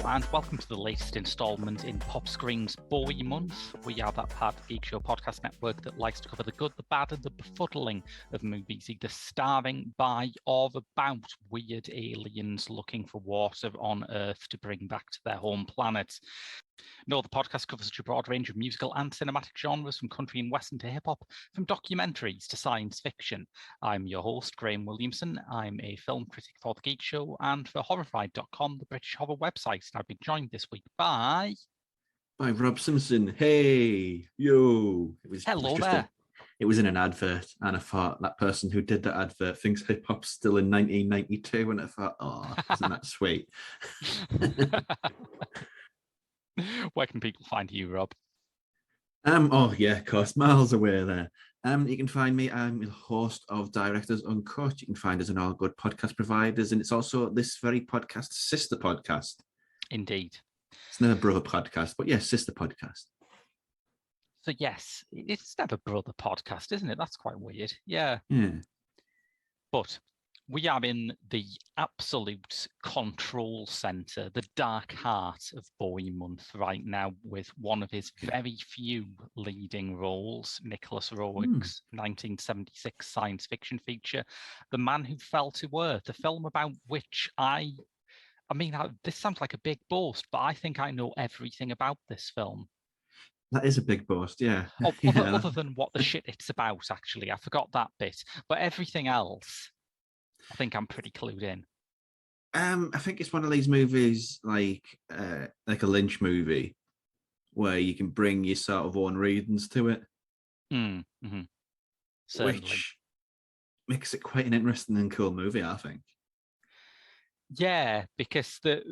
and welcome to the latest instalment in Pop Screen's Bowie month. We are that part of the Geek Show podcast network that likes to cover the good, the bad, and the befuddling of movies, either starring by or about weird aliens looking for water on Earth to bring back to their home planet. No, the podcast covers such a broad range of musical and cinematic genres, from country and western to hip-hop, from documentaries to science fiction. I'm your host, Graham Williamson. I'm a film critic for The Geek Show and for Horrified.com, the British horror website. And I've been joined this week by Rob Simpson. Hey, yo. Hello there. It was in an advert, and I thought that person who did the advert thinks hip-hop's still in 1992, and I thought, oh, isn't that sweet? Where can people find you, Rob? Oh yeah, of course, miles away there. You can find me. I'm the host of Directors Uncut. You can find us on all good podcast providers, and it's also this very podcast sister podcast. Indeed. It's never brother podcast, but yes, sister podcast. So yes, it's never brother podcast, isn't it? That's quite weird. Yeah. But we are in the absolute control centre, the dark heart of Bowie month right now, with one of his very few leading roles, Nicholas Roeg's 1976 science fiction feature, The Man Who Fell to Earth, a film about which this sounds like a big boast, but I think I know everything about this film. That is a big boast, yeah. Other than what the shit it's about, actually. I forgot that bit. But everything else, I think I'm pretty clued in. I think it's one of these movies like a Lynch movie where you can bring your sort of own readings to it. Mm-hmm. Which makes it quite an interesting and cool movie, I think. Yeah, because the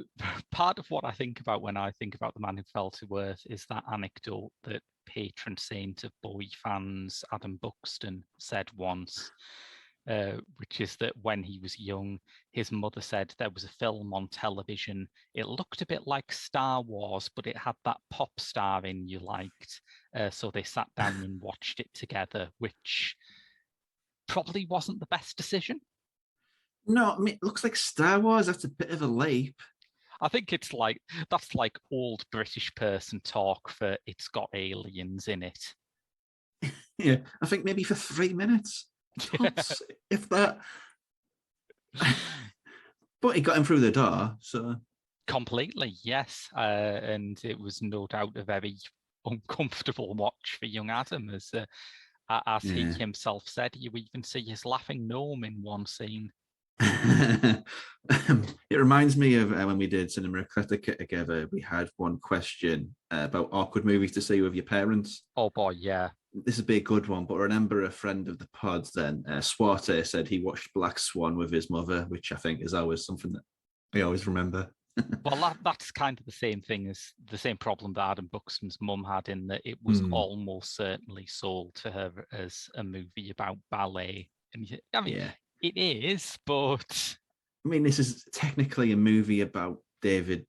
part of what I think about when I think about The Man Who Fell to Earth is that anecdote that patron saint of Bowie fans, Adam Buxton, said once, which is that when he was young, his mother said there was a film on television. It looked a bit like Star Wars, but it had that pop star in you liked. So they sat down and watched it together, which probably wasn't the best decision. No, I mean, it looks like Star Wars. That's a bit of a leap. I think that's like old British person talk for it's got aliens in it. Yeah, I think maybe for 3 minutes. Tops, if that. But it got him through the door, so. Completely, yes. And it was no doubt a very uncomfortable watch for young Adam, as he himself said. You even see his laughing gnome in one scene. It reminds me of when we did Cinema Eclectica together. We had one question about awkward movies to see with your parents. Oh boy, yeah. This would be a good one, but I remember a friend of the pod then, Swarte, said he watched Black Swan with his mother, which I think is always something that I always remember. Well, that's kind of the same thing as the same problem that Adam Buxton's mum had, in that it was almost certainly sold to her as a movie about ballet. And it is, but I mean, this is technically a movie about David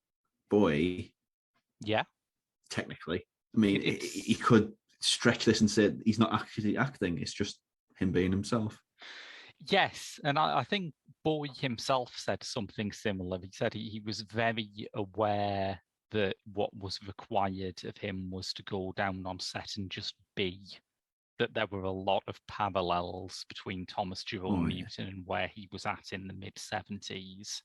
Bowie. Yeah. Technically. I mean, he could stretch this and say he's not actually acting, it's just him being himself. Yes, and I think Bowie himself said something similar. He said he was very aware that what was required of him was to go down on set and just be. That there were a lot of parallels between Thomas Jerome Newton and where he was at in the mid-70s.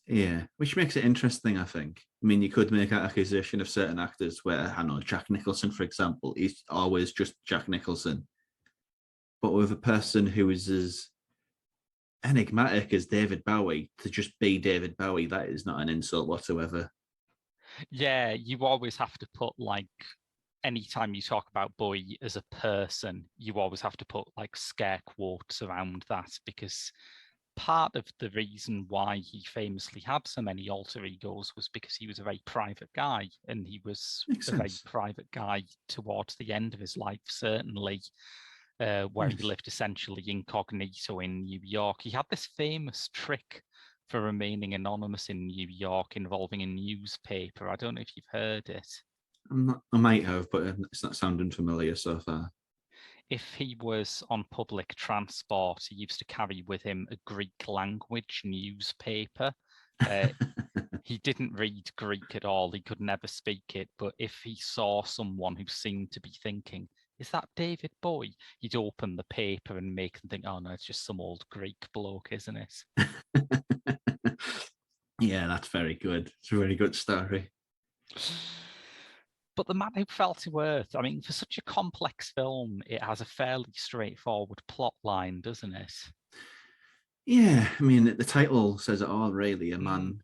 Yeah, which makes it interesting, I think. I mean, you could make an accusation of certain actors where, I know, Jack Nicholson, for example, he's always just Jack Nicholson. But with a person who is as enigmatic as David Bowie, to just be David Bowie, that is not an insult whatsoever. Yeah, you always have to put, like, anytime you talk about Bowie as a person, you always have to put like scare quotes around that, because part of the reason why he famously had so many alter egos was because he was a very private guy, and he was very private guy towards the end of his life, certainly, where he lived essentially incognito in New York. He had this famous trick for remaining anonymous in New York involving a newspaper. I don't know if you've heard it. I might have, but it's not sounding familiar so far. If he was on public transport, he used to carry with him a Greek language newspaper He didn't read Greek at all. He could never speak it. But if he saw someone who seemed to be thinking, is that David Bowie? He'd open the paper and make them think, oh no, it's just some old Greek bloke, isn't it? Yeah, that's very good. It's a very good story. But The Man Who Fell to Earth, I mean, for such a complex film, it has a fairly straightforward plot line, doesn't it? Yeah, I mean, the title says it all, really. An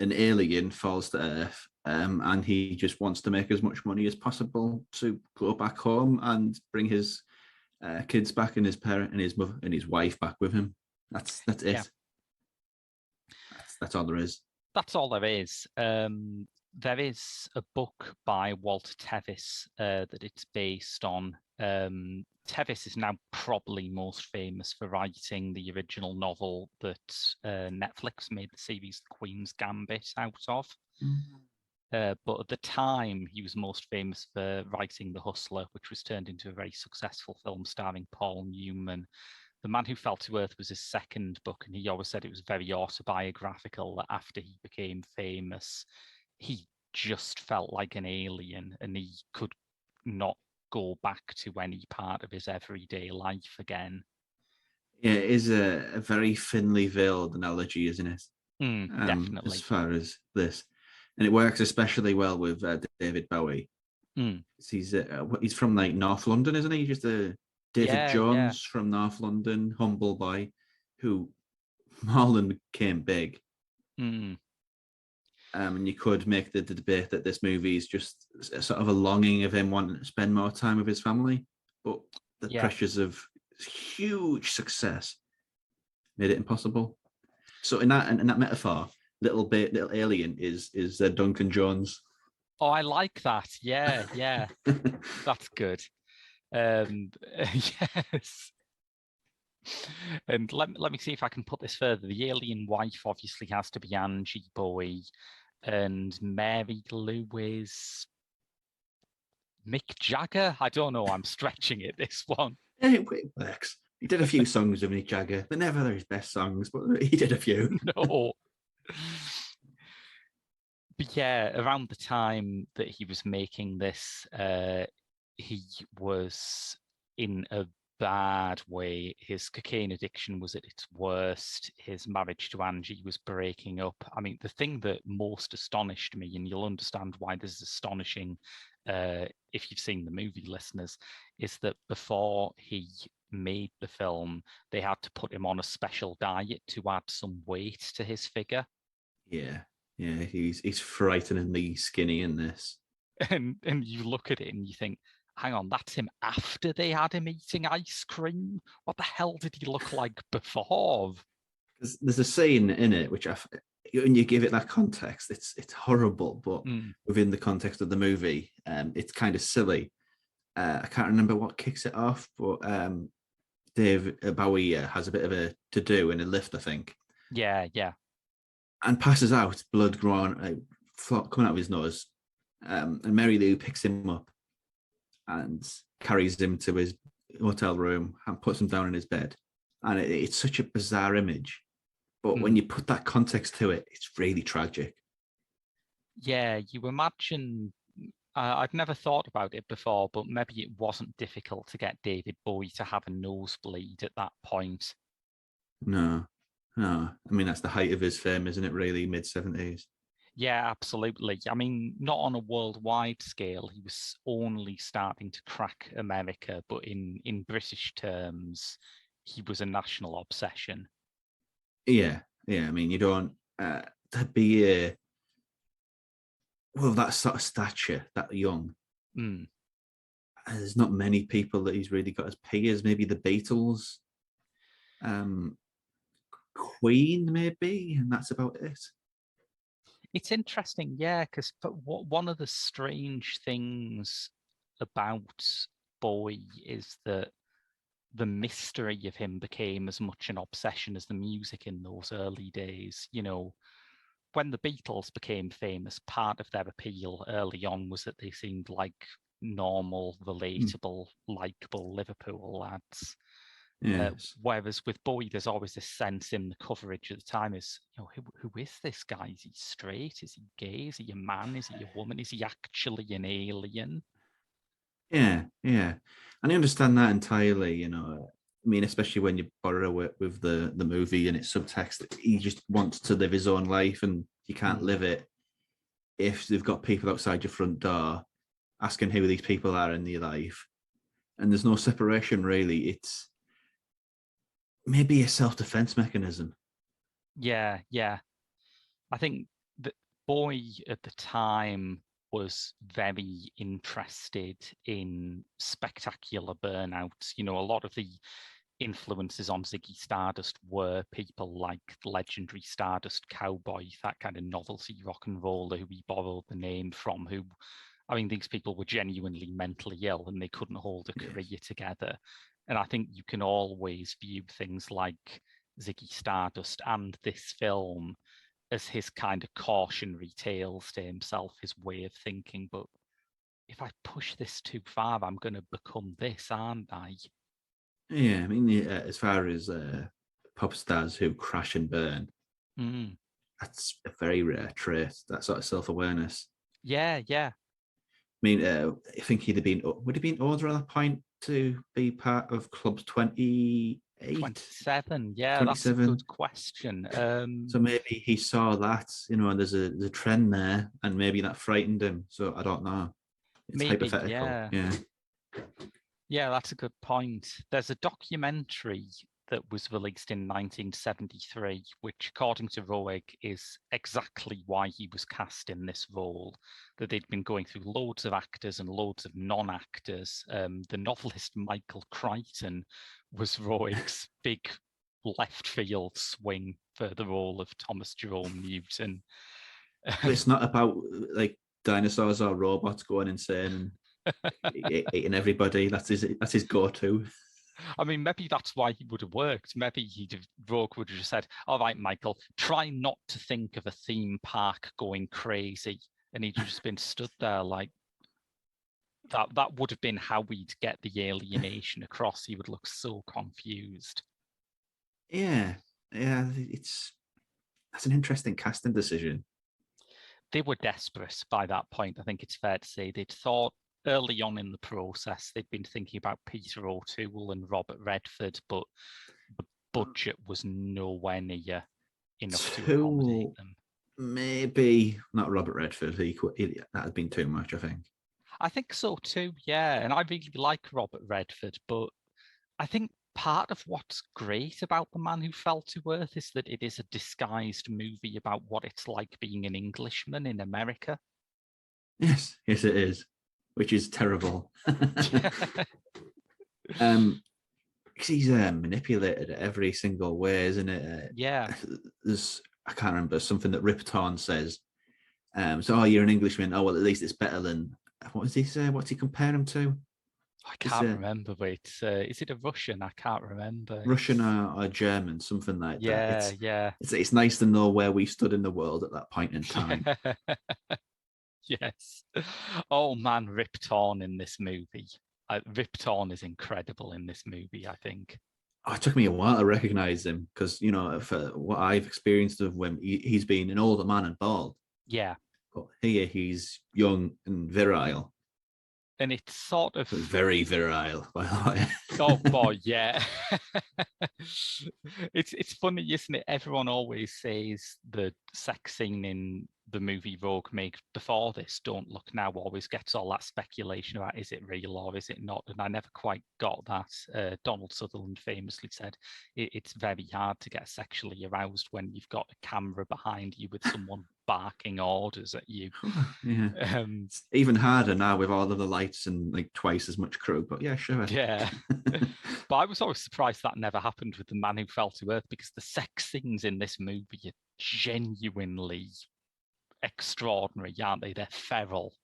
alien falls to Earth, and he just wants to make as much money as possible to go back home and bring his kids back and his parent and his mother and his wife back with him. That's it. Yeah. That's all there is. That's all there is. There is a book by Walter Tevis that it's based on. Tevis is now probably most famous for writing the original novel that Netflix made the series The Queen's Gambit out of. But at the time, he was most famous for writing The Hustler, which was turned into a very successful film starring Paul Newman. The Man Who Fell to Earth was his second book, and he always said it was very autobiographical, that after he became famous, he just felt like an alien and he could not go back to any part of his everyday life again. Yeah, it is a very thinly veiled analogy, isn't it? Definitely. As far as this. And it works especially well with David Bowie. He's from like North London, isn't he? Just a David Jones from North London, humble boy, who more than became big. And you could make the debate that this movie is just a sort of a longing of him wanting to spend more time with his family, but the pressures of huge success made it impossible. So in that metaphor, little alien is Duncan Jones. Oh, I like that. Yeah. That's good. Yes. And let me see if I can put this further. The alien wife obviously has to be Angie Bowie, and Mary Lou is Mick Jagger. I don't know. I'm stretching it, this one. It works. He did a few songs with Mick Jagger. They're never his best songs, but he did a few. No. But yeah, around the time that he was making this, he was in a bad way. His cocaine addiction was at its worst. His marriage to Angie was breaking up. I mean, the thing that most astonished me, and you'll understand why this is astonishing if you've seen the movie, listeners, is that before he made the film, they had to put him on a special diet to add some weight to his figure. Yeah, he's frighteningly skinny in this. And you look at it and you think, hang on, that's him after they had him eating ice cream? What the hell did he look like before? There's a scene in it which when you give it that context, it's horrible, but within the context of the movie, it's kind of silly. I can't remember what kicks it off, but Dave Bowie has a bit of a to do in a lift, I think. Yeah. And passes out, blood coming out of his nose. And Mary Lou picks him up and carries him to his hotel room and puts him down in his bed. And it's such a bizarre image. But when you put that context to it, it's really tragic. Yeah, you imagine, I'd never thought about it before, but maybe it wasn't difficult to get David Bowie to have a nosebleed at that point. No. I mean, that's the height of his fame, isn't it, really? Mid-70s. Yeah, absolutely. I mean, not on a worldwide scale. He was only starting to crack America, but in British terms, he was a national obsession. Yeah. I mean, you don't to be that sort of stature, that young. There's not many people that he's really got as peers. Maybe the Beatles, Queen, maybe, and that's about it. It's interesting, yeah, because one of the strange things about Bowie is that the mystery of him became as much an obsession as the music in those early days. You know, when the Beatles became famous, part of their appeal early on was that they seemed like normal, relatable, likable Liverpool lads. Yes. Whereas with Bowie, there's always this sense in the coverage at the time is, who is this guy? Is he straight? Is he gay? Is he a man? Is he a woman? Is he actually an alien? Yeah, yeah. And I understand that entirely, I mean, especially when you borrow it with the movie and its subtext, he just wants to live his own life and you can't live it if they've got people outside your front door asking who these people are in your life. And there's no separation really. It's maybe a self-defense mechanism. Yeah, yeah. I think that Bowie at the time was very interested in spectacular burnouts. A lot of the influences on Ziggy Stardust were people like the legendary Stardust Cowboy, that kind of novelty rock and roller who he borrowed the name from, who, I mean, these people were genuinely mentally ill and they couldn't hold a career together. And I think you can always view things like Ziggy Stardust and this film as his kind of cautionary tales to himself, his way of thinking. But if I push this too far, I'm going to become this, aren't I? Yeah, I mean, as far as pop stars who crash and burn, that's a very rare trait, that sort of self-awareness. Yeah, yeah. I mean, I think would he been older at that point to be part of Club 28? 27. Yeah, that's a 27. good question. So maybe he saw that, and there's a trend there, and maybe that frightened him. So I don't know. It's maybe, hypothetical. Yeah. Yeah, that's a good point. There's a documentary that was released in 1973, which, according to Roeg, is exactly why he was cast in this role. That they'd been going through loads of actors and loads of non-actors. The novelist Michael Crichton was Roeg's big left field swing for the role of Thomas Jerome Newton. But it's not about like dinosaurs or robots going insane and eating everybody. That's his go-to. I mean, maybe that's why he would have worked. Maybe Rogue would have just said, "All right, Michael, try not to think of a theme park going crazy," and he'd just been stood there like that. That would have been how we'd get the alienation across. He would look so confused. Yeah, that's an interesting casting decision. They were desperate by that point. I think it's fair to say they'd thought early on in the process they'd been thinking about Peter O'Toole and Robert Redford, but the budget was nowhere near enough to accommodate them. Maybe not Robert Redford. That had been too much, I think. I think so too, yeah. And I really like Robert Redford, but I think part of what's great about The Man Who Fell to Earth is that it is a disguised movie about what it's like being an Englishman in America. Yes, it is, which is terrible. He's manipulated every single way, isn't it? Yeah. I can't remember something that Rip Torn says. So, you're an Englishman. Oh, well, at least it's better than, what does he say? What's he compare him to? I can't remember, but is it a Russian? I can't remember. Russian or German, something like that. Yeah. It's nice to know where we stood in the world at that point in time. Yes. Oh man, Rip Torn in this movie. Rip Torn is incredible in this movie, I think. Oh, it took me a while to recognize him because, for what I've experienced of him, he's been an older man and bald. Yeah. But here he's young and virile. And it's sort of very virile, by the way. Oh boy, yeah. It's funny, isn't it? Everyone always says the sex scene in the movie Rogue made before this, Don't Look Now, always gets all that speculation about is it real or is it not? And I never quite got that. Donald Sutherland famously said it's very hard to get sexually aroused when you've got a camera behind you with someone barking orders at you. Yeah. It's even harder now with all of the lights and like twice as much crew, but yeah, sure. Yeah. But I was always surprised that never happened with The Man Who Fell to Earth because the sex scenes in this movie are genuinely extraordinary, aren't they? They're feral.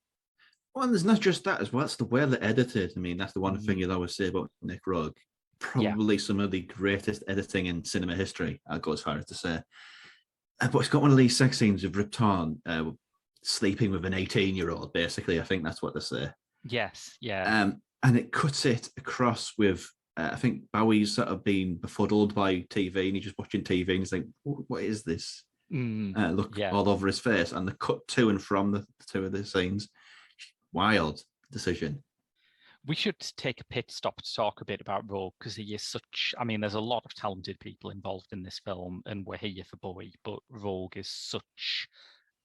Well, there's not just that as well. It's the way they're edited. I mean, that's the one thing you'll always say about Nick Rugg. Probably some of the greatest editing in cinema history, I'll go as far as to say. But it's got one of these sex scenes of Rip Torn sleeping with an 18-year-old, basically. I think that's what they say. Yes, yeah. And it cuts it across with I think Bowie's sort of been befuddled by TV, and he's just watching TV, and he's like, "What is this?" Look Yeah. all over his face, and the cut to and from the two of the scenes. Wild decision. We should take a pit stop to talk a bit about Rogue because he is such. I mean, there's a lot of talented people involved in this film, and we're here for Bowie, but Rogue is such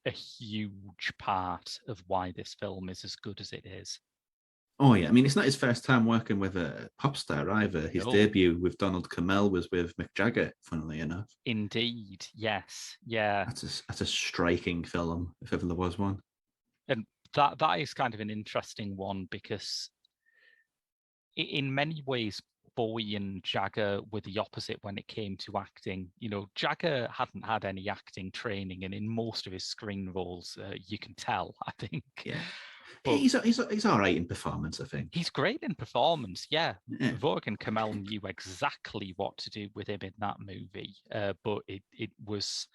a huge part of why this film is as good as it is. Oh yeah, I mean, it's not his first time working with a pop star either. His No. debut with Donald Cammell was with Mick Jagger, funnily enough. Indeed, yes, yeah, That's a striking film, if ever there was one. and that is kind of an interesting one because in many ways, Bowie and Jagger were the opposite when it came to acting. You know, Jagger hadn't had any acting training, and in most of his screen roles, you can tell, I think. Yeah. But He's all right in performance, I think. he's great in performance, yeah. Yeah. Vogue and Kamel knew exactly what to do with him in that movie, but it was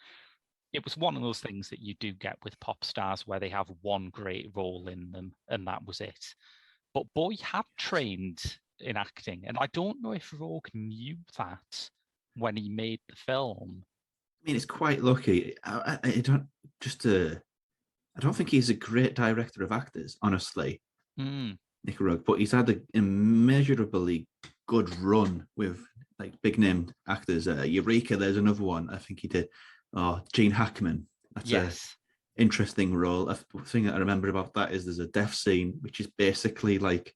one of those things that you do get with pop stars where they have one great role in them, and that was it. But Bowie had trained in acting, and I don't know if Rogue knew that when he made the film. I mean, it's quite lucky. I don't think he's a great director of actors, honestly, Nick Rugg, but he's had an immeasurably good run with like big name actors. Eureka, there's another one. I think he did. Oh, Gene Hackman. That's Yes. a interesting role. The thing that I remember about that is there's a death scene, which is basically like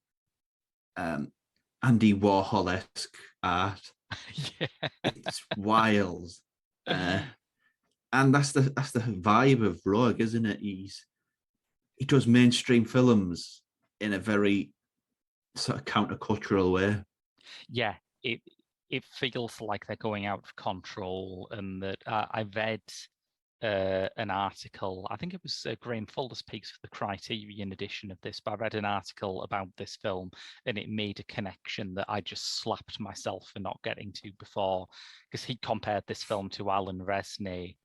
Andy Warhol-esque art. Yeah. It's wild. And that's the vibe of Rogue, isn't it? He does mainstream films in a very sort of countercultural way. Yeah, it feels like they're going out of control, and that I read an article. I think it was Graham Fuller's piece for the Criterion edition of this, but I read an article about this film, and it made a connection that I just slapped myself for not getting to before, because he compared this film to Alan Resnais.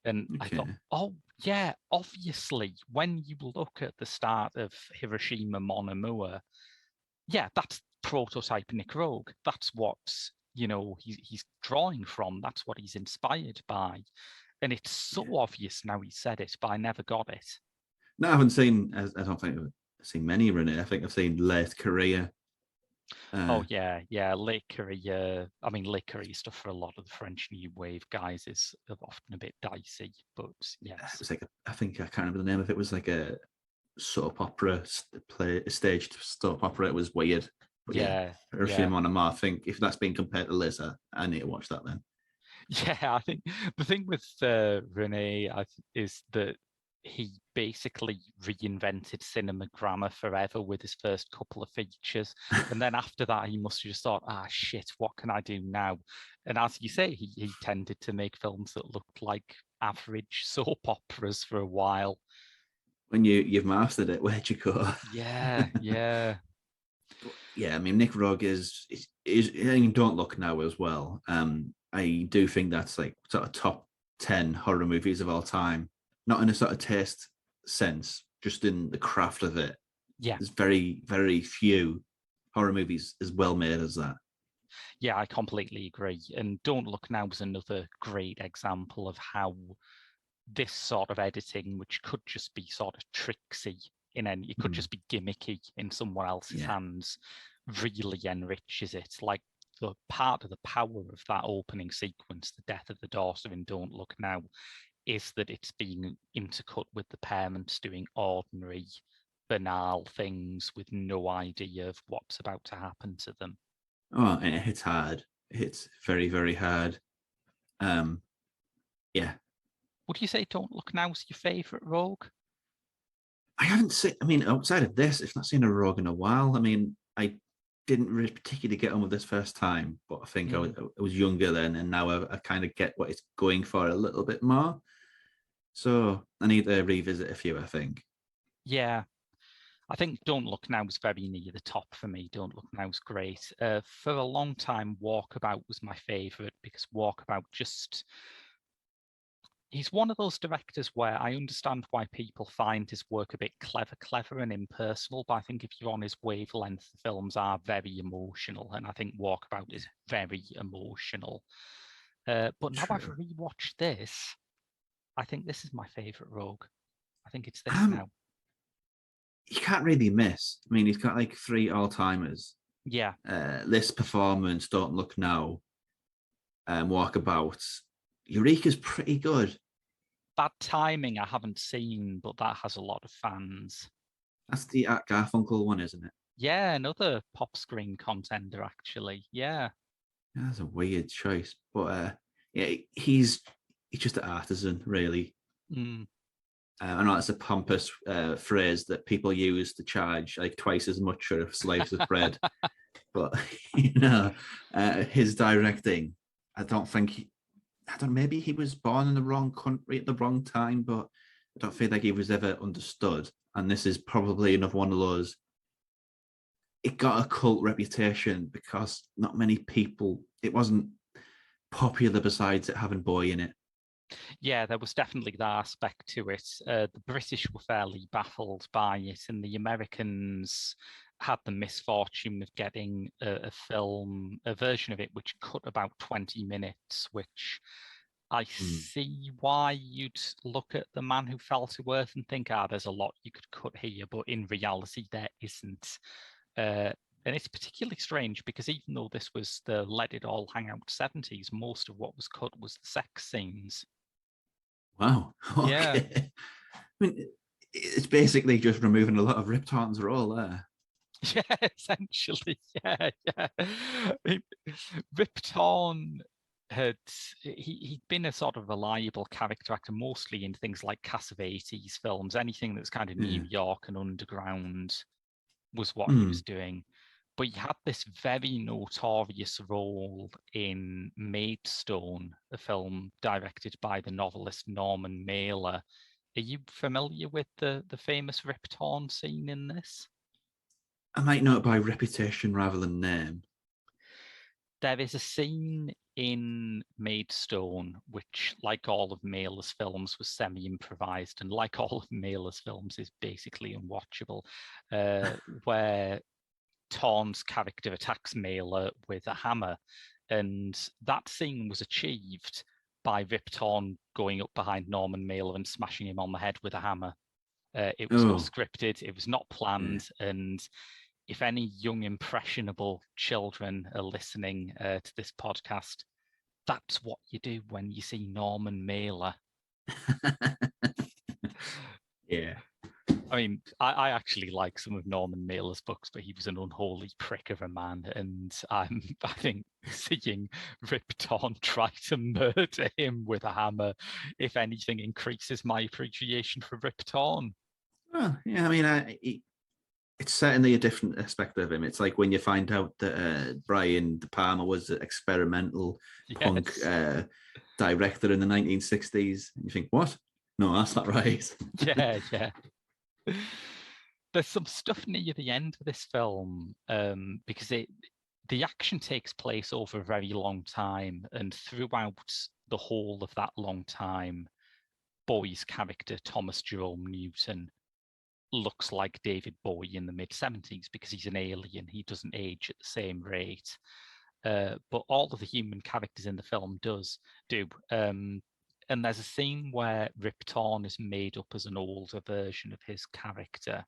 And I thought, oh, yeah, obviously, when you look at the start of Hiroshima Mon Amour, yeah, that's prototype Nick Rogue. That's what, he's drawing from. That's what he's inspired by. And it's so obvious now he said it, but I never got it. No, I haven't seen, I don't think I've seen many Renee. I think I've seen Late Korea. Late Korea. I mean, Late Korea stuff for a lot of the French New Wave guys is often a bit dicey, but yes. It was like, I think I can't remember the name of it. It was like a soap opera, a staged soap opera. It was weird. But Hiroshima Mon Amour, I think if that's being compared to Liz, I need to watch that then. Yeah, I think the thing with Rene is that he basically reinvented cinema grammar forever with his first couple of features. And then after that, he must have just thought, shit, what can I do now? And as you say, he tended to make films that looked like average soap operas for a while. When you've mastered it, where'd you go? Yeah. I mean, Nick Rogue is Don't Look Now as well. I do think that's like sort of top 10 horror movies of all time, not in a sort of taste sense, just in the craft of it. Yeah. There's very, very few horror movies as well made as that. Yeah, I completely agree. And Don't Look Now was another great example of how this sort of editing, which could just be sort of tricksy it could just be gimmicky in someone else's hands, really enriches it. Like the part of the power of that opening sequence, the death of the daughter in Don't Look Now, is that it's being intercut with the parents doing ordinary, banal things with no idea of what's about to happen to them. Oh, and it hits hard. It hits very, very hard. Yeah. Would you say Don't Look Now is your favourite Rogue? I haven't seen, I mean, outside of this, I've not seen a Rogue in a while. I mean, I didn't really particularly get on with this first time, but I think I was younger then, and now I kind of get what it's going for a little bit more. So I need to revisit a few, I think. Yeah. I think Don't Look Now is very near the top for me. Don't Look Now is great. For a long time, Walkabout was my favourite because Walkabout just... he's one of those directors where I understand why people find his work a bit clever and impersonal. But I think if you're on his wavelength, the films are very emotional, and I think Walkabout is very emotional. But now I've True. rewatched this, I think this is my favorite Rogue. I think it's this Um, now. you can't really miss. I mean, he's got like 3 all-timers. Yeah, This performance, Don't Look Now, Walkabout. Eureka's pretty good. Bad Timing I haven't seen, but that has a lot of fans. That's the Art Garfunkel one, isn't it? Yeah, another pop screen contender, actually. Yeah. That's a weird choice, but yeah, he's just an artisan, really. Mm. I know it's a pompous phrase that people use to charge like twice as much for slice of bread, but his directing, I don't think. I don't. Maybe he was born in the wrong country at the wrong time, but I don't feel like he was ever understood. And this is probably another one of those. It got a cult reputation because not many people. It wasn't popular besides it having Bowie in it. Yeah, there was definitely that aspect to it. The British were fairly baffled by it, and the Americans had the misfortune of getting a film, a version of it, which cut about 20 minutes, which I see why you'd look at The Man Who Fell to Earth and think, there's a lot you could cut here, but in reality, there isn't. And it's particularly strange because even though this was the Let It All Hang Out 70s, most of what was cut was the sex scenes. Wow. Yeah. Okay. I mean, it's basically just removing a lot of Rip Torn's role there. Yeah, essentially. Yeah. I mean, Rip Torn he'd been a sort of reliable character actor, mostly in things like Cassavetes films, anything that's kind of New York and underground was what he was doing. But he had this very notorious role in Maidstone, a film directed by the novelist Norman Mailer. Are you familiar with the famous Rip Torn scene in this? I might know it by reputation rather than name. There is a scene in Maidstone, which, like all of Mailer's films, was semi-improvised, and like all of Mailer's films, is basically unwatchable, where Torn's character attacks Mailer with a hammer, and that scene was achieved by Rip Torn going up behind Norman Mailer and smashing him on the head with a hammer. It was not scripted, it was not planned, and if any young impressionable children are listening to this podcast, that's what you do when you see Norman Mailer. Yeah. I mean, I actually like some of Norman Mailer's books, but he was an unholy prick of a man. And I think seeing Rip Torn try to murder him with a hammer, if anything, increases my appreciation for Rip Torn. Well, yeah, I mean, it's certainly a different aspect of him. It's like when you find out that Brian De Palma was an experimental punk director in the 1960s, and you think, what? No, that's not right. Yeah. There's some stuff near the end of this film because the action takes place over a very long time, and throughout the whole of that long time, Bowie's character, Thomas Jerome Newton, looks like David Bowie in the mid-70s because he's an alien. He doesn't age at the same rate. But all of the human characters in the film do. And there's a scene where Rip Torn is made up as an older version of his character.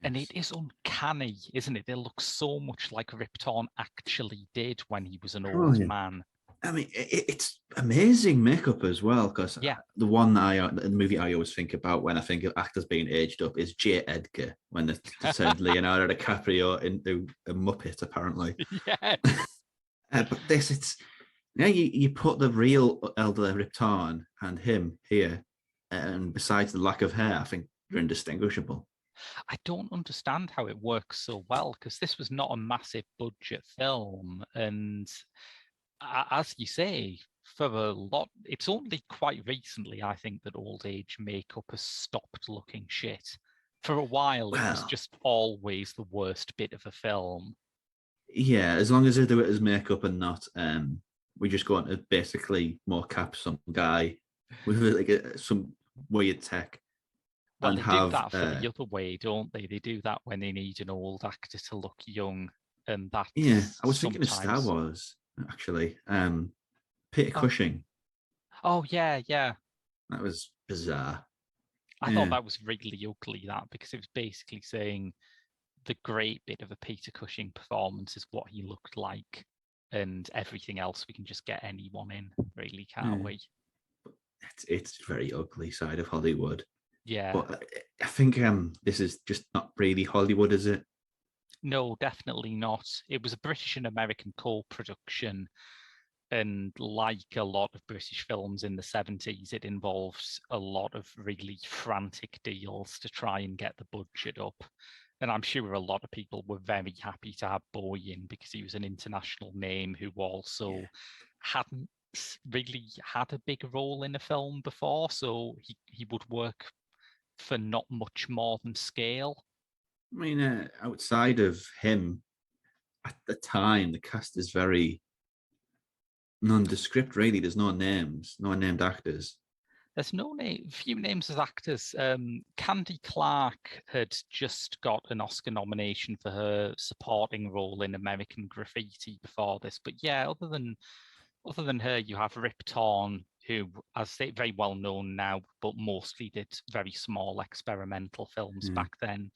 And it is uncanny, isn't it? It looks so much like Rip Torn actually did when he was an old man. I mean, it's amazing makeup as well, because the one that the movie I always think about when I think of actors being aged up is J. Edgar, when they turned Leonardo DiCaprio into a Muppet, apparently. Yes. But it's you put the real elder Rip Torn and him here, and besides the lack of hair, I think they're indistinguishable. I don't understand how it works so well, because this was not a massive budget film, and as you say, for a lot, it's only quite recently, I think, that old age makeup has stopped looking shit. For a while, it was just always the worst bit of a film. Yeah, as long as they do it as makeup and not, we just go on to basically more cap some guy with some weird tech, Well, and they do have that for the other way, don't they? They do that when they need an old actor to look young, and yeah. that's I was thinking of Star sometimes. Wars actually. Peter Oh, Cushing. oh yeah, yeah. That was bizarre. I thought Yeah, that was really ugly, that, because it was basically saying the great bit of a Peter Cushing performance is what he looked like, and everything else we can just get anyone in, really, can't yeah. we? It's very ugly side of Hollywood. Yeah. But I think this is just not really Hollywood, is it? No, definitely not. It was a British and American co-production, and like a lot of British films in the 70s, it involves a lot of really frantic deals to try and get the budget up. And I'm sure a lot of people were very happy to have Bowie in because he was an international name who also Yeah. hadn't really had a big role in a film before. So he would work for not much more than scale. I mean, outside of him, at the time, the cast is very nondescript. Really, there's no names, no named actors. There's few names as actors. Candy Clark had just got an Oscar nomination for her supporting role in American Graffiti before this, but yeah, other than her, you have Rip Torn, who, as I say, very well known now, but mostly did very small experimental films Yeah. back then.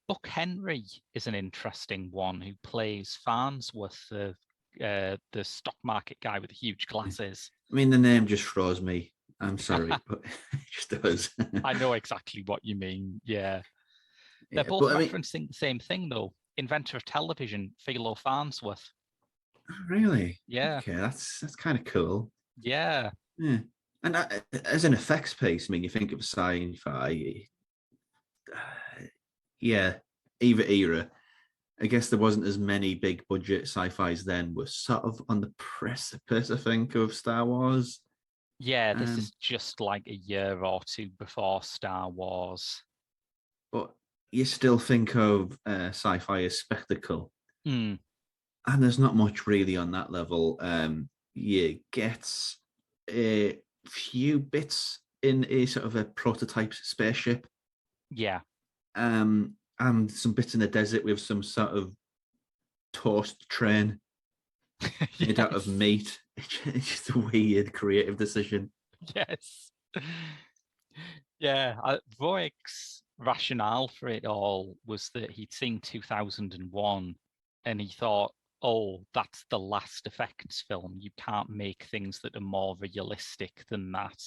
Buck Henry is an interesting one who plays Farnsworth, the stock market guy with the huge Yeah. glasses. I mean, the name just throws me. I'm sorry, but it just does. I know exactly what you mean. Yeah. They're Yeah, both but I mean, referencing the same thing, though. Inventor of television, Philo Farnsworth. really, Yeah. okay, that's kind of cool. Yeah. Yeah, and as an effects piece, I mean, you think of sci-fi, yeah, either era. I guess there wasn't as many big budget sci-fis then. We're sort of on the precipice, I think, of Star Wars. Yeah. This Um, is just like a year or two before Star Wars. but you still think of sci-fi as spectacle, Mm, and there's not much really on that level. You get a few bits in a sort of a prototype spaceship, yeah. and some bits in the desert with some sort of toast train made out of Yes. meat. It's just a weird creative decision. Yes. Yeah. Voigt's rationale for it all was that he'd seen 2001 and he thought, oh, that's the last effects film. You can't make things that are more realistic than that.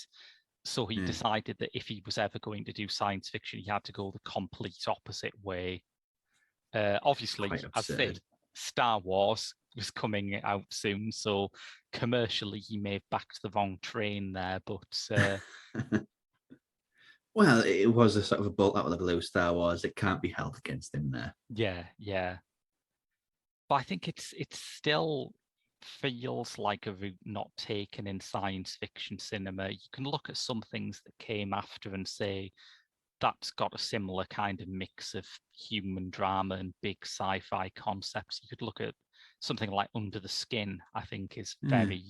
So he Yeah, decided that if he was ever going to do science fiction, he had to go the complete opposite way. it's Obviously, quite I'd say absurd. Star Wars was coming out soon, so commercially he may have backed the wrong train there. But Well, it was a sort of a bolt out of the blue Star Wars. It can't be held against him there. yeah, yeah. But I think it still feels like a route not taken in science fiction cinema. You can look at some things that came after and say that's got a similar kind of mix of human drama and big sci-fi concepts. You could look at something like Under the Skin, I think is Yeah. very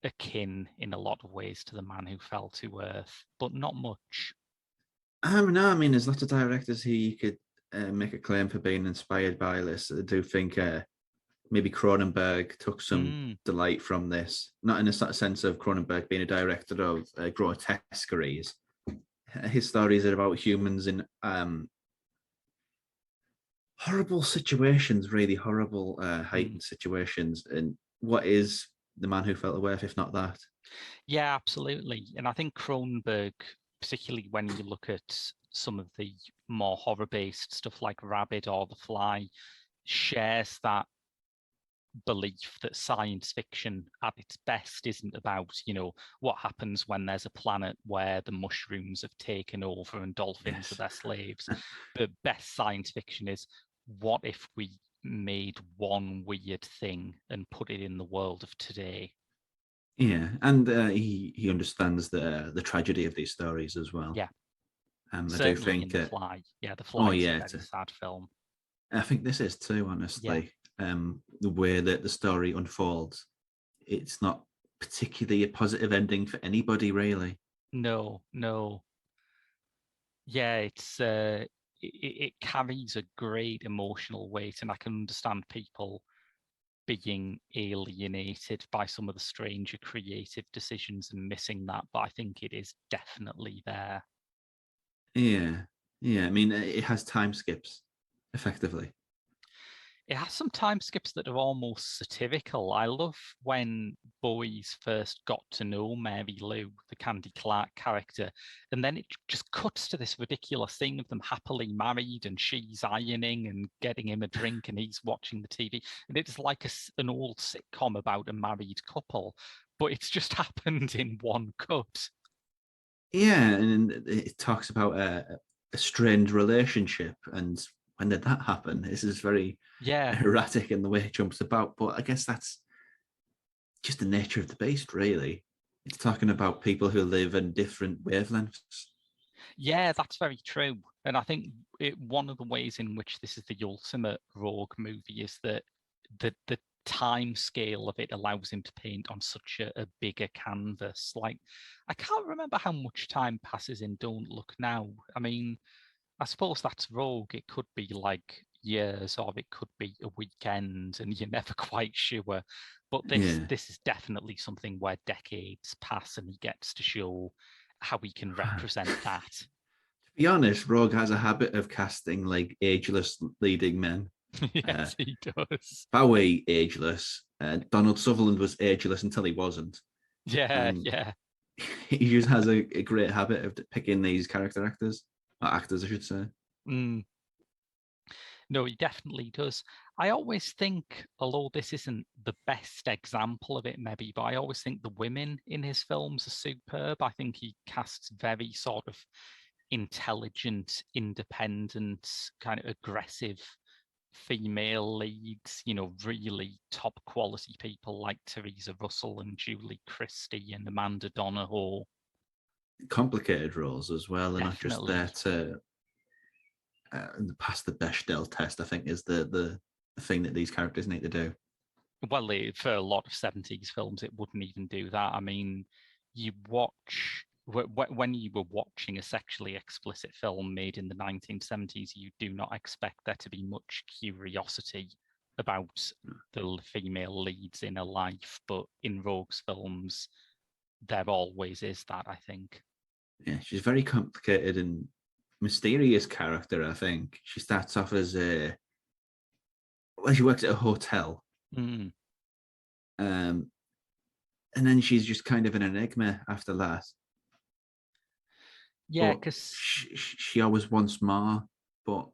akin in a lot of ways to The Man Who Fell to Earth, but not much. No, I mean, there's lots of directors here you could make a claim for being inspired by this. I do think maybe Cronenberg took some Mm, delight from this, not in a sort of sense of Cronenberg being a director of grotesqueries. His stories are about humans in horrible situations, really horrible, mm. heightened situations. And what is The Man Who Fell to Earth, if not that? Yeah, absolutely. And I think Cronenberg, particularly when you look at some of the more horror-based stuff like Rabid or The Fly, shares that belief that science fiction at its best isn't about, what happens when there's a planet where the mushrooms have taken over and dolphins are Yes. their slaves. The best science fiction is, what if we made one weird thing and put it in the world of today? Yeah, and he understands the tragedy of these stories as well. Yeah, I do certainly in think, The Fly. Yeah, The oh Fly is a yeah, very sad film. I think this is too. Yeah. Honestly, the way that the story unfolds, it's not particularly a positive ending for anybody, really. No, no. Yeah, it carries a great emotional weight, and I can understand people being alienated by some of the stranger creative decisions and missing that, but I think it is definitely there. Yeah, yeah. I mean, it has time skips, effectively. It has some time skips that are almost satirical. I love when Bowie's first got to know Mary Lou, the Candy Clark character, and then it just cuts to this ridiculous thing of them happily married, and she's ironing and getting him a drink, and he's watching the TV. And it's like an old sitcom about a married couple, but it's just happened in one cut. Yeah, and it talks about a strained relationship, and when did that happen? This is very Yeah, erratic in the way it jumps about, but I guess that's just the nature of the beast, really. It's talking about people who live in different wavelengths. yeah, that's very true. And I think one of the ways in which this is the ultimate Rogue movie is that the time scale of it allows him to paint on such a bigger canvas. Like, I can't remember how much time passes in Don't Look Now. I mean, I suppose that's Rogue. It could be like years, or it could be a weekend, and you're never quite sure. But this Yeah. this is definitely something where decades pass, and he gets to show how he can represent that. To be honest, Rogue has a habit of casting like ageless leading men. Uh, Yes, he does. Bowie, ageless. Donald Sutherland was ageless until he wasn't. Yeah, And yeah. he just has a great habit of picking these character actors, or actors, I should say. Mm. No, he definitely does. I always think, although this isn't the best example of it, maybe, but I always think the women in his films are superb. I think he casts very sort of intelligent, independent, kind of aggressive female leads, really top quality people like Teresa Russell and Julie Christie and Amanda Donohoe. Complicated roles as well. They're not just there Definitely. to pass the Bechdel test, I think, is the thing that these characters need to do. Well, for a lot of 70s films, it wouldn't even do that. I mean, you watch when you were watching a sexually explicit film made in the 1970s, you do not expect there to be much curiosity about the female leads in a life, but in Rogue's films, there always is that, I think. Yeah, she's very complicated and mysterious character, I think. She starts off as she works at a hotel. Mm. Um, and then she's just kind of an enigma after that. Yeah, But because she always wants more, but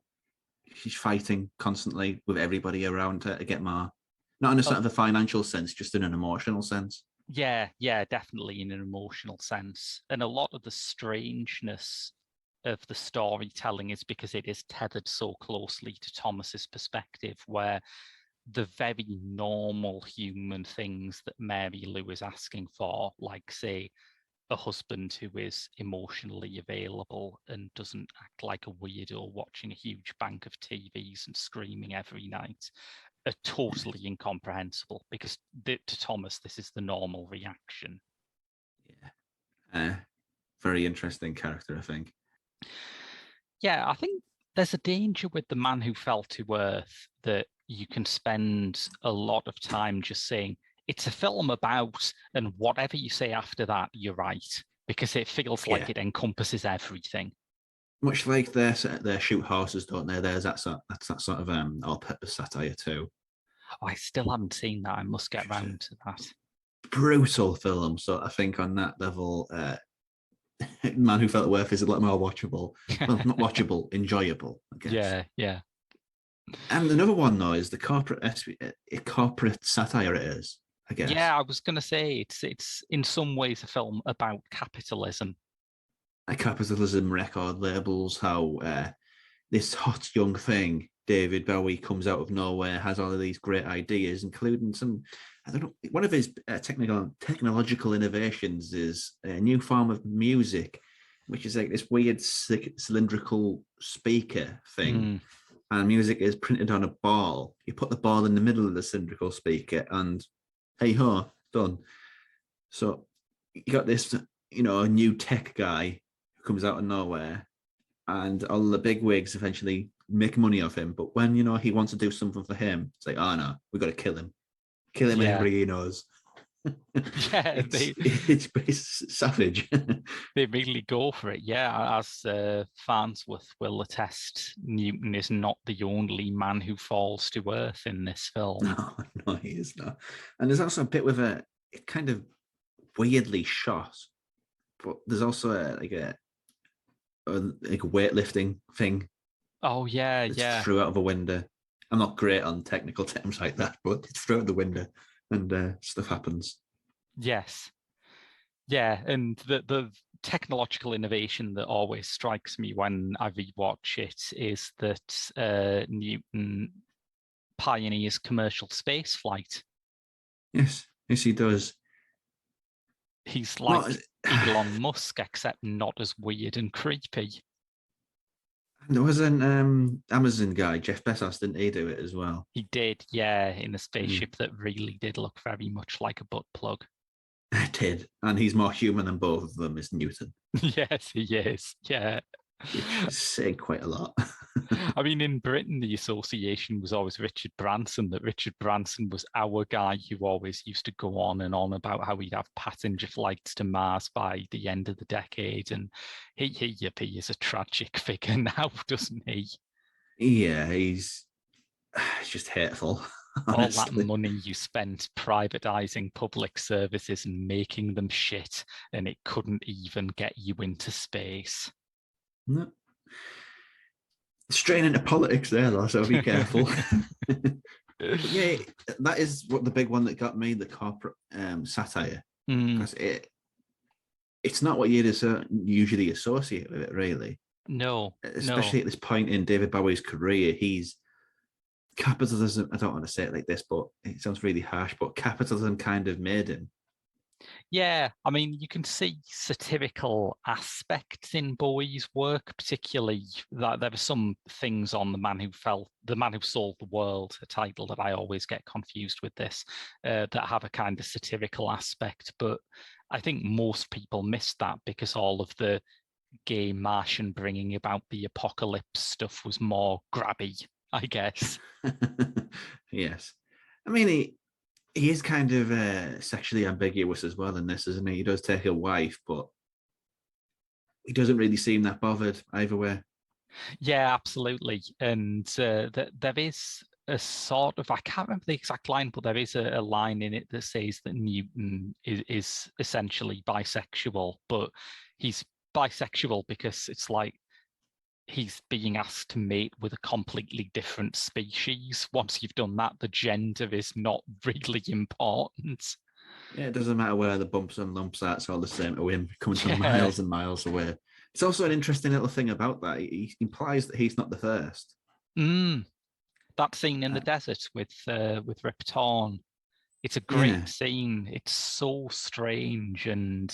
she's fighting constantly with everybody around her to get more. Not in a sort of a financial sense, just in an emotional sense. yeah, definitely in an emotional sense. And a lot of the strangeness of the storytelling is because it is tethered so closely to Thomas's perspective, where the very normal human things that Mary Lou is asking for, like, say, a husband who is emotionally available and doesn't act like a weirdo watching a huge bank of TVs and screaming every night, are totally incomprehensible because to Thomas, this is the normal reaction. Yeah. Very interesting character, I think. Yeah, I think there's a danger with The Man Who Fell to Earth that you can spend a lot of time just saying it's a film about, and whatever you say after that, you're right, because it feels like Yeah. it encompasses everything. Much like their shoot horses, don't they? That's that sort of all-purpose satire too. Oh, I still haven't seen that. I must get round to that. Brutal film. So I think on that level, Man Who Felt Worth is a lot more watchable. Well, not watchable, enjoyable, I guess. Yeah, yeah. And another one though is the corporate satire. It is, I guess. Yeah, I was gonna say it's in some ways a film about capitalism. Like capitalism, record labels, how this hot young thing, David Bowie, comes out of nowhere, has all of these great ideas, including some, I don't know, one of his technological innovations is a new form of music, which is like this weird cylindrical speaker thing. Mm. And music is printed on a ball. You put the ball in the middle of the cylindrical speaker, and hey ho, done. So you got this, a new tech guy who comes out of nowhere, and all the big wigs eventually make money off him. But when he wants to do something for him, it's like, oh no, we got to kill him, and Yeah, everybody he knows. yeah, It's savage. they really go for it. Yeah, as Farnsworth will attest, Newton is not the only man who falls to earth in this film. No, he is not. And there's also a bit with it kind of weirdly shot, but there's also like a weightlifting thing Oh yeah, that's yeah. threw out of a window. I'm not great on technical terms like that, but it's through out the window and stuff happens. Yes. Yeah, and the technological innovation that always strikes me when I rewatch it is that Newton pioneers commercial space flight. Yes, yes, he does. He's like Not, Elon Musk, except not as weird and creepy. there was an Amazon guy, Jeff Bezos, didn't he do it as well? He did, yeah, in a Mm, spaceship that really did look very much like a butt plug. it did, and he's more human than both of them. Is Newton, Yes, he is. Yeah. which is saying quite a lot. I mean, in Britain, the association was always Richard Branson, that Richard Branson was our guy who always used to go on and on about how he'd have passenger flights to Mars by the end of the decade. And he is a tragic figure now, doesn't he? Yeah, he's just hateful, All that honestly. money you spent privatizing public services and making them shit, and it couldn't even get you into space. No. Straying into politics there, though, so be careful. But yeah, that is what the big one that got me the corporate satire, Mm, because it's not what you'd usually associate with it, really. no, no. Especially at this point in David Bowie's career, he's capitalism. I don't want to say it like this, but it sounds really harsh. But capitalism kind of made him. Yeah, I mean, you can see satirical aspects in Bowie's work, particularly that there are some things on The Man Who Sold the World, a title that I always get confused with this, that have a kind of satirical aspect. But I think most people miss that because all of the gay Martian bringing about the apocalypse stuff was more grabby, I guess. Yes, I mean he is kind of sexually ambiguous as well in this, isn't he? He does take a wife, but he doesn't really seem that bothered either way. Yeah, absolutely. And there is a sort of, I can't remember the exact line, but there is a line in it that says that Newton is essentially bisexual, but he's bisexual because it's like he's being asked to mate with a completely different species. Once you've done that, the gender is not really important. Yeah, it doesn't matter where the bumps and lumps are; it's all the same to him, coming from Yeah. miles and miles away. It's also an interesting little thing about that. He implies that he's not the first. Mm, that scene in the Uh, desert with Rip Torn. It's a great yeah, scene. It's so strange. And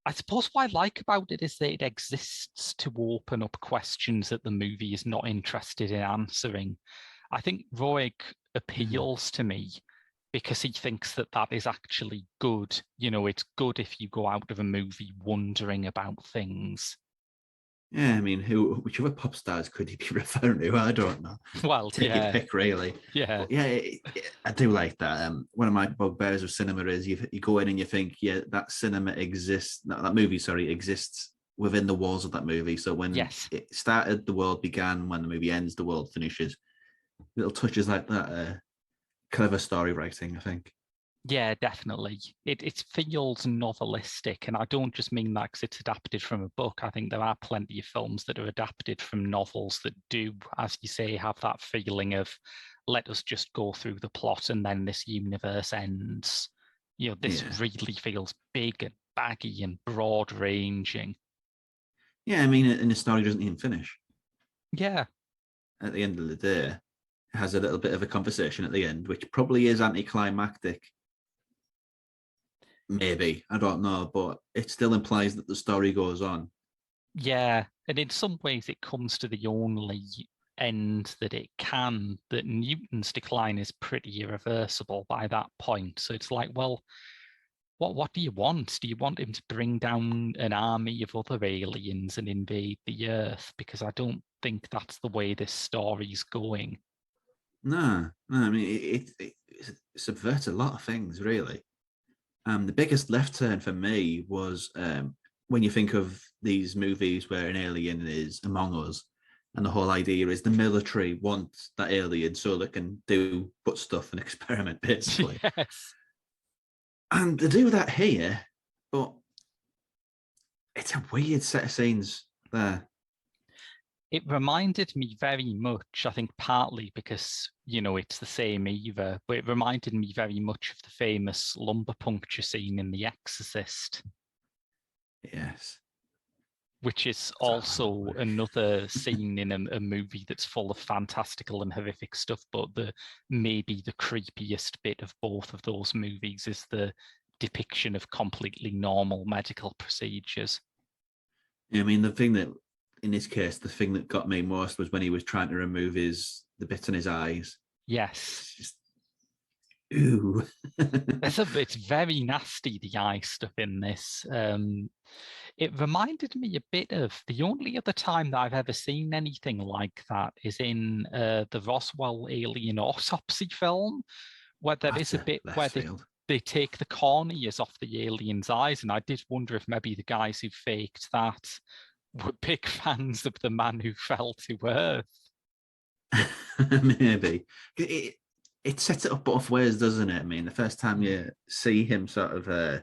I suppose what I like about it is that it exists to open up questions that the movie is not interested in answering. I think Roig mm. appeals to me because he thinks that that is actually good. You know, it's good if you go out of a movie wondering about things. Yeah. I mean, which other pop stars could he be referring to? I don't know. Well, Take your yeah, pick, really. yeah, But yeah, I do like that. One of my bugbears of cinema is you go in and you think, yeah, that cinema exists. That movie, sorry, exists within the walls of that movie. So when yes. it started, the world began. When the movie ends, the world finishes. Little touches like that. Clever story writing, I think. Yeah, definitely. It feels novelistic, and I don't just mean that because it's adapted from a book. I think there are plenty of films that are adapted from novels that do, as you say, have that feeling of let us just go through the plot and then this universe ends. You know, this Yeah, really feels big and baggy and broad ranging. yeah. I mean, and the story doesn't even finish Yeah, at the end of the day. It has a little bit of a conversation at the end, which probably is anticlimactic. Maybe I don't know, but it still implies that the story goes on. yeah. And in some ways, it comes to the only end that it can, that Newton's decline is pretty irreversible by that point. So it's like, well, what do you want? Do you want him to bring down an army of other aliens and invade the Earth? Because I don't think that's the way this story's going. No, no. I mean, it subverts a lot of things, really. The biggest left turn for me was when you think of these movies where an alien is among us, and the whole idea is the military want that alien so they can do butt stuff and experiment, basically. Yes. And they do that here, but it's a weird set of scenes there. It reminded me very much, I think partly because, it's the same era, but it reminded me very much of the famous lumbar puncture scene in The Exorcist. Yes. Which is also another scene in a movie that's full of fantastical and horrific stuff, but maybe the creepiest bit of both of those movies is the depiction of completely normal medical procedures. Yeah, I mean, the thing that, in this case, the thing that got me most was when he was trying to remove the bit in his eyes. Yes. It's just, ooh. It's very nasty, the eye stuff in this. It reminded me a bit of the only other time that I've ever seen anything like that is in the Roswell alien autopsy film, where there is a bit where they take the corneas off the alien's eyes. And I did wonder if maybe the guys who faked that were big fans of the man who fell to Earth. Maybe. It sets it up both ways, doesn't it? I mean, the first time you see him the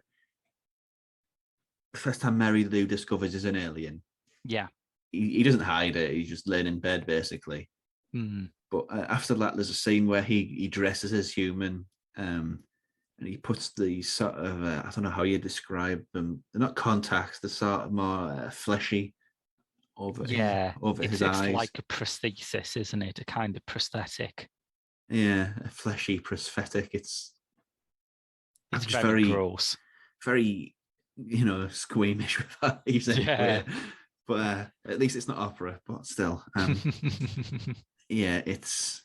first time Mary Lou discovers he's an alien. Yeah. He doesn't hide it. He's just laying in bed, basically. Mm. But after that, there's a scene where he dresses as human, and he puts these sort of, I don't know how you describe them. They're not contacts. They're sort of more fleshy over his eyes. It's like a prosthesis, isn't it? A kind of prosthetic. Yeah, a fleshy prosthetic. It's just very gross. Very, squeamish with that. Yeah. But at least it's not opera, but still. Yeah, it's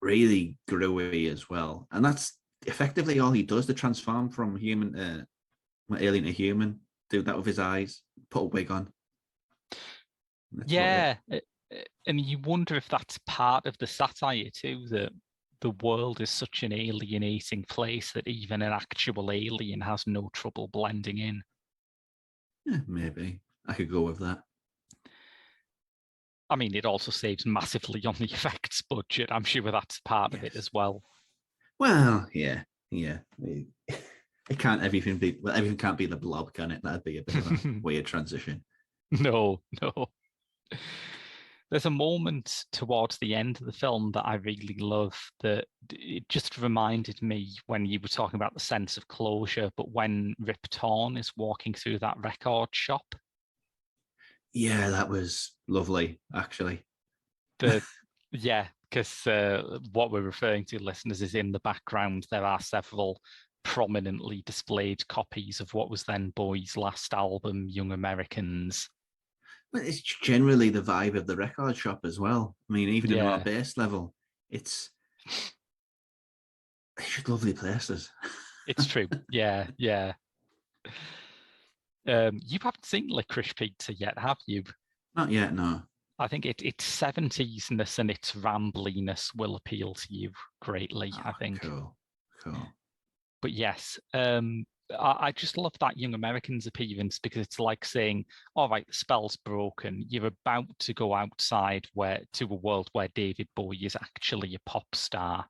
really gruey as well. And that's effectively all he does to transform from alien to human. Do that with his eyes, put a wig on. Yeah. And you wonder if that's part of the satire too, that the world is such an alienating place that even an actual alien has no trouble blending in. Yeah, maybe. I could go with that. I mean, it also saves massively on the effects budget. I'm sure that's part of it as well. Well, yeah. It can't everything can't be the Blob, can it? That'd be a bit of a weird transition. No. There's a moment towards the end of the film that I really love, that it just reminded me when you were talking about the sense of closure, but when Rip Torn is walking through that record shop. Yeah, that was lovely, actually. Because what we're referring to, listeners, is in the background there are several prominently displayed copies of what was then Bowie's last album, Young Americans. But it's generally the vibe of the record shop as well. I mean, even in our base level, it's just lovely places. It's true. Yeah. You haven't seen Licorice Pizza yet, have you? Not yet, no. I think its 70s-ness and its rambliness will appeal to you greatly, I think. Cool. But yes, I just love that Young Americans appearance, because it's like saying, all right, the spell's broken. You're about to go outside to a world where David Bowie is actually a pop star.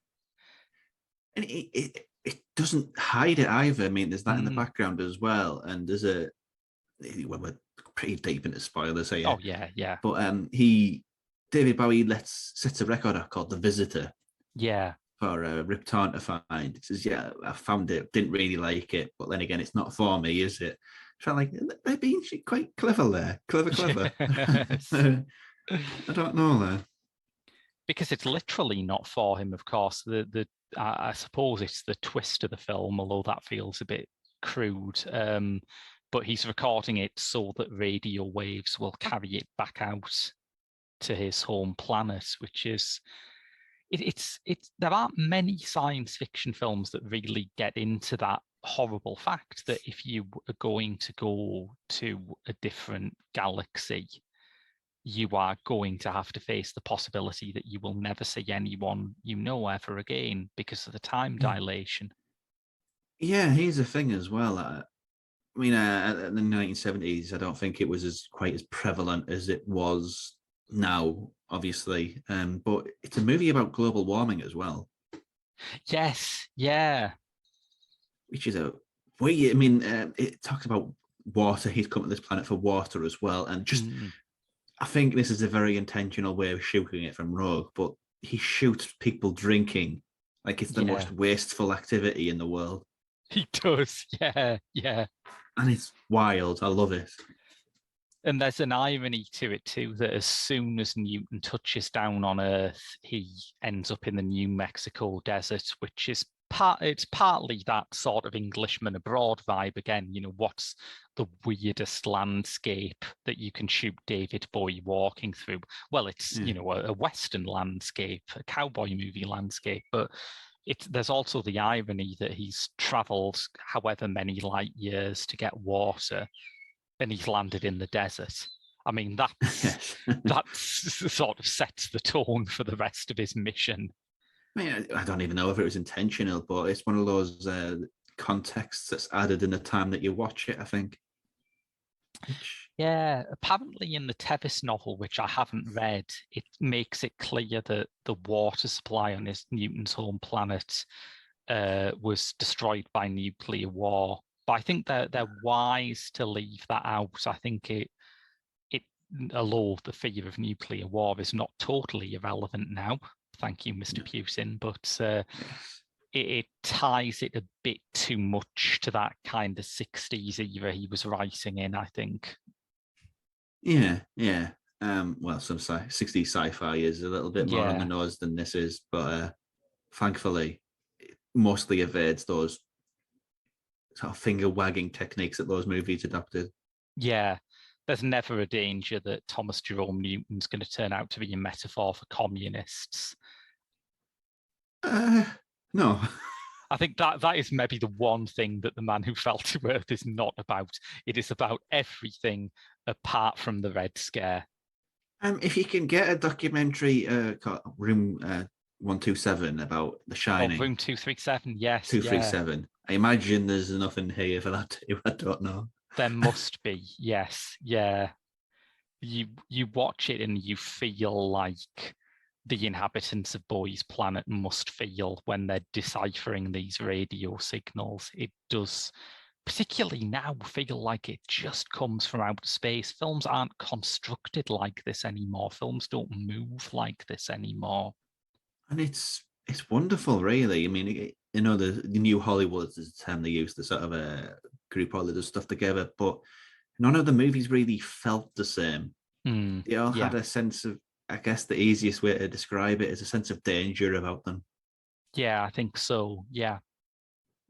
And it doesn't hide it either. I mean, there's that in the background as well. And there's we're pretty deep into spoilers here. Oh, yeah. But David Bowie sets a record up called The Visitor. Yeah. For Rip Torn to find. He says, yeah, I found it, didn't really like it, but then again, it's not for me, is it? I felt like they're being quite clever there. Clever. Yes. I don't know there. Because it's literally not for him, of course. I suppose it's the twist of the film, although that feels a bit crude. But he's recording it so that radio waves will carry it back out to his home planet, which is... There aren't many science fiction films that really get into that horrible fact that if you are going to go to a different galaxy, you are going to have to face the possibility that you will never see anyone you know ever again because of the time dilation. Yeah, here's the thing as well. In the 1970s, I don't think it was as quite as prevalent as it was now, obviously. But it's a movie about global warming as well. Yes, yeah. Which is it talks about water. He's come to this planet for water as well. And just, I think this is a very intentional way of shooting it from Rogue, but he shoots people drinking like it's the most wasteful activity in the world. He does, yeah. And it's wild. I love it. And there's an irony to it too, that as soon as Newton touches down on Earth, he ends up in the New Mexico desert, which is it's partly that sort of Englishman abroad vibe again. What's the weirdest landscape that you can shoot David Bowie walking through? Well, it's a Western landscape, a cowboy movie landscape, but there's also the irony that he's traveled however many light years to get water, and he's landed in the desert. I mean, that's sort of sets the tone for the rest of his mission. I don't even know if it was intentional, but it's one of those contexts that's added in the time that you watch it, I think. Yeah, apparently in the Tevis novel, which I haven't read, it makes it clear that the water supply on Newton's home planet was destroyed by nuclear war. But I think they're wise to leave that out. I think it although the fear of nuclear war is not totally irrelevant now, thank you, Mr. Putin, but it ties it a bit too much to that kind of 60s era he was writing in, I think. Yeah. Well, some 60s sci-fi is a little bit more on the nose than this is, but thankfully, it mostly evades those sort of finger-wagging techniques that those movies adopted. Yeah. There's never a danger that Thomas Jerome Newton's going to turn out to be a metaphor for communists. No. I think that is maybe the one thing that The Man Who Fell to Earth is not about. It is about everything apart from the Red Scare. If you can get a documentary called Room 127 about The Shining. Room 237, yes. 237. Yeah. I imagine there's enough in here for that too. I don't know. There must be, yes. Yeah. You watch it and you feel like the inhabitants of Bowie's planet must feel when they're deciphering these radio signals. It does, particularly now, feel like it just comes from outer space. Films aren't constructed like this anymore. Films don't move like this anymore. And it's wonderful, really. I mean, the new Hollywood is the term they use to sort of group all of this stuff together, but none of the movies really felt the same. They all had a sense of, I guess the easiest way to describe it is a sense of danger about them. Yeah, I think so. Yeah.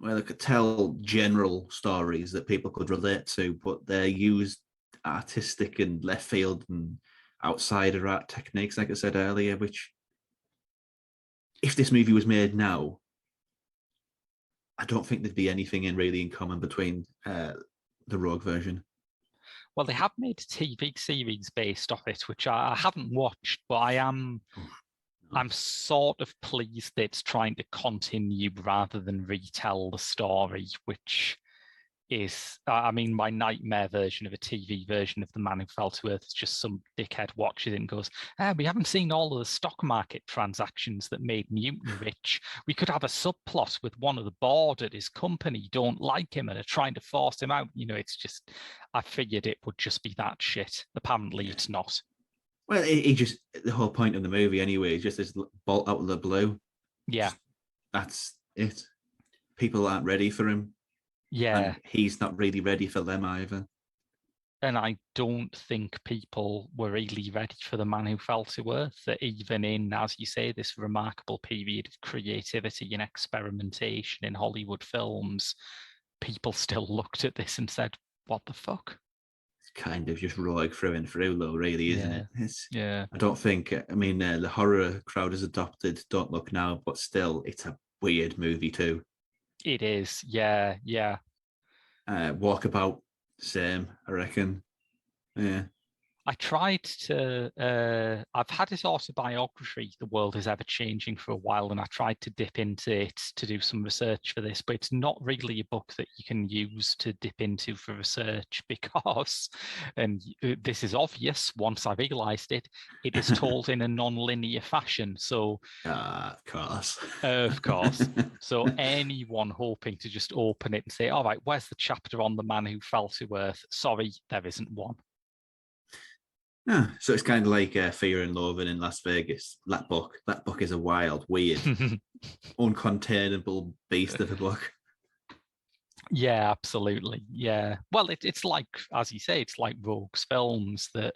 Well, they could tell general stories that people could relate to, but they used artistic and left field and outsider art techniques, like I said earlier, which, if this movie was made now, I don't think there'd be anything really in common between the Rogue version. Well, they have made a TV series based off it, which I haven't watched, but I'm sort of pleased that it's trying to continue rather than retell the story, which is, my nightmare version of a TV version of The Man Who Fell to Earth is just some dickhead watches it and goes, we haven't seen all of the stock market transactions that made Newton rich. We could have a subplot with one of the board at his company don't like him and are trying to force him out. It's just, I figured it would just be that shit. Apparently it's not. Well, he just, the whole point of the movie anyway is just this bolt out of the blue. Yeah. That's it. People aren't ready for him. Yeah. And he's not really ready for them either. And I don't think people were really ready for The Man Who Fell to Earth, that even in, as you say, this remarkable period of creativity and experimentation in Hollywood films, people still looked at this and said, what the fuck? It's kind of just Rogue through and through, though, really, isn't it? Yeah. I don't think, the horror crowd has adopted Don't Look Now, but still, it's a weird movie too. It is, yeah, yeah. Walkabout, same, I reckon. Yeah. I tried to. I've had his autobiography, "The World Is Ever Changing," for a while, and I tried to dip into it to do some research for this, but it's not really a book that you can use to dip into for research because, and this is obvious once I realised it, it is told in a non-linear fashion. So, Of course. of course. So anyone hoping to just open it and say, "All right, where's the chapter on the man who fell to earth?" Sorry, there isn't one. Yeah, so it's kind of like Fear and Loathing in Las Vegas. That book is a wild, weird, uncontainable beast of a book. Yeah, absolutely. Yeah. Well, it's like, as you say, it's like Rogue's films that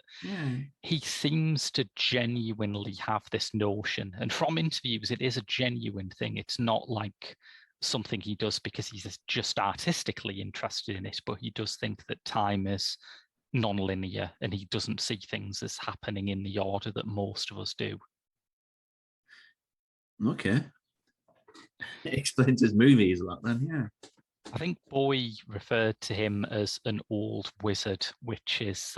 he seems to genuinely have this notion. And from interviews, it is a genuine thing. It's not like something he does because he's just artistically interested in it, but he does think that time is non-linear and he doesn't see things as happening in the order that most of us do. Okay. It explains his movies a lot then, yeah. I think Bowie referred to him as an old wizard, which is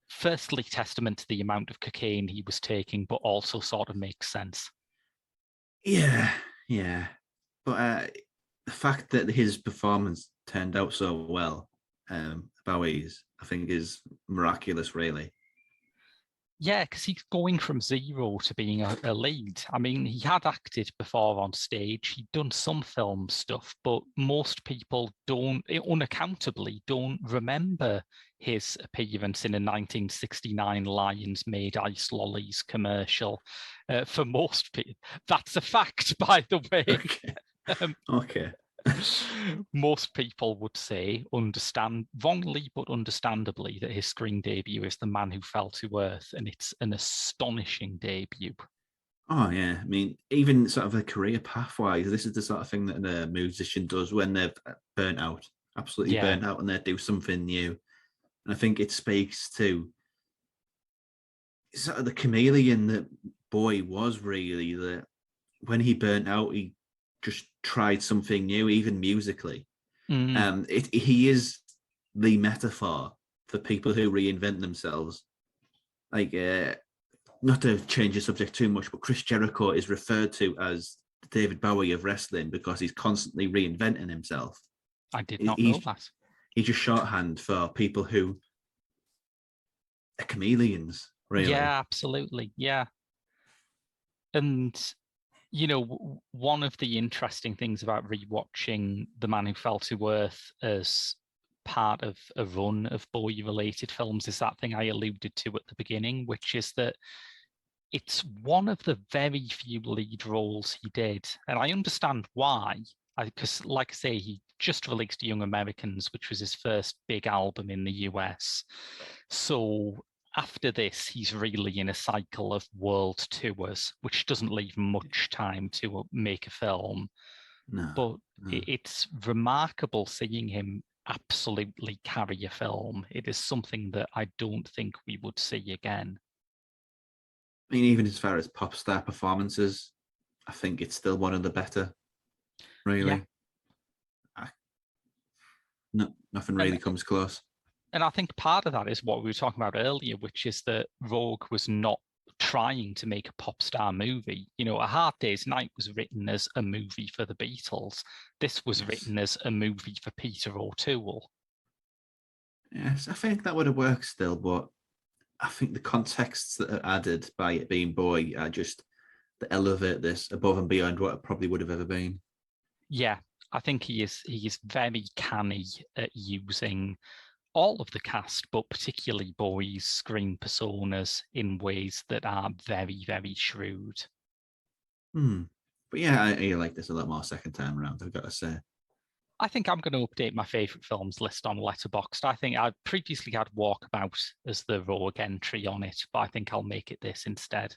firstly testament to the amount of cocaine he was taking, but also sort of makes sense. Yeah, yeah. But the fact that his performance turned out so well, Bowie's, I think is miraculous, really. Yeah, because he's going from zero to being a lead. I mean, he had acted before on stage. He'd done some film stuff, but most people unaccountably don't remember his appearance in a 1969 Lions Made Ice Lollies commercial. For most people, that's a fact, by the way. Okay. Okay. Most people would say, understand wrongly but understandably, that his screen debut is The Man Who Fell to Earth, and it's an astonishing debut. Oh yeah, I mean, even sort of a career pathwise, this is the sort of thing that a musician does when they're burnt out, absolutely burnt out, and they do something new. And I think it speaks to sort of the chameleon that Boy was really, that when he burnt out, he just tried something new, even musically. He is the metaphor for people who reinvent themselves. Like, not to change the subject too much, but Chris Jericho is referred to as David Bowie of wrestling because he's constantly reinventing himself. I did not know that. He's just shorthand for people who are chameleons, really. Yeah, absolutely. Yeah. And, you know, one of the interesting things about rewatching The Man Who Fell to Earth as part of a run of Bowie-related films is that thing I alluded to at the beginning, which is that it's one of the very few lead roles he did. And I understand why, because, like I say, he just released Young Americans, which was his first big album in the US. So after this, he's really in a cycle of world tours, which doesn't leave much time to make a film. But it's remarkable seeing him absolutely carry a film. It is something that I don't think we would see again. I mean, even as far as pop star performances, I think it's still one of the better, really. Yeah. Nothing really comes close. And I think part of that is what we were talking about earlier, which is that Rogue was not trying to make a pop star movie. You know, A Hard Day's Night was written as a movie for the Beatles. This was written as a movie for Peter O'Toole. Yes, I think that would have worked still, but I think the contexts that are added by it being Boy are just to elevate this above and beyond what it probably would have ever been. Yeah, I think he is very canny at using all of the cast, but particularly Bowie's screen personas in ways that are very, very shrewd. But yeah, I like this a lot more second time around, I've got to say. I think I'm going to update my favourite films list on Letterboxd. I think I previously had Walkabout as the Rogue entry on it, but I think I'll make it this instead.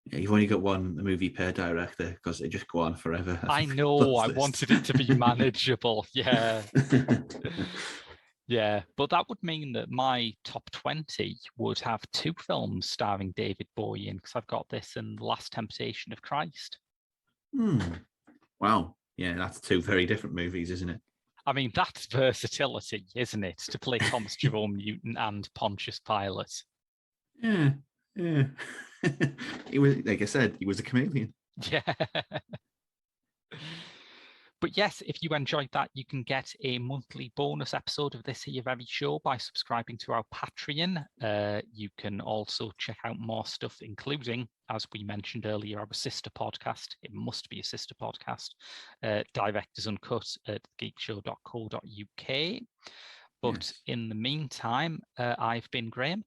Yeah, you've only got one movie per director because it just go on forever. I know, I wanted it to be manageable. Yeah. Yeah, but that would mean that my top 20 would have two films starring David Bowie in, because I've got this and Last Temptation of Christ. Wow. Yeah, that's two very different movies, isn't it? I mean, that's versatility, isn't it? To play Thomas Jerome Newton and Pontius Pilate. Yeah, yeah. He was, like I said, he was a chameleon. Yeah. But yes, if you enjoyed that, you can get a monthly bonus episode of this here very show by subscribing to our Patreon. You can also check out more stuff, including, as we mentioned earlier, our sister podcast. It must be a sister podcast, Directors Uncut at geekshow.co.uk. But Yes. in the meantime, I've been Graham.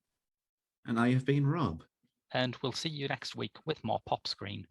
And I have been Rob. And we'll see you next week with more Pop Screen.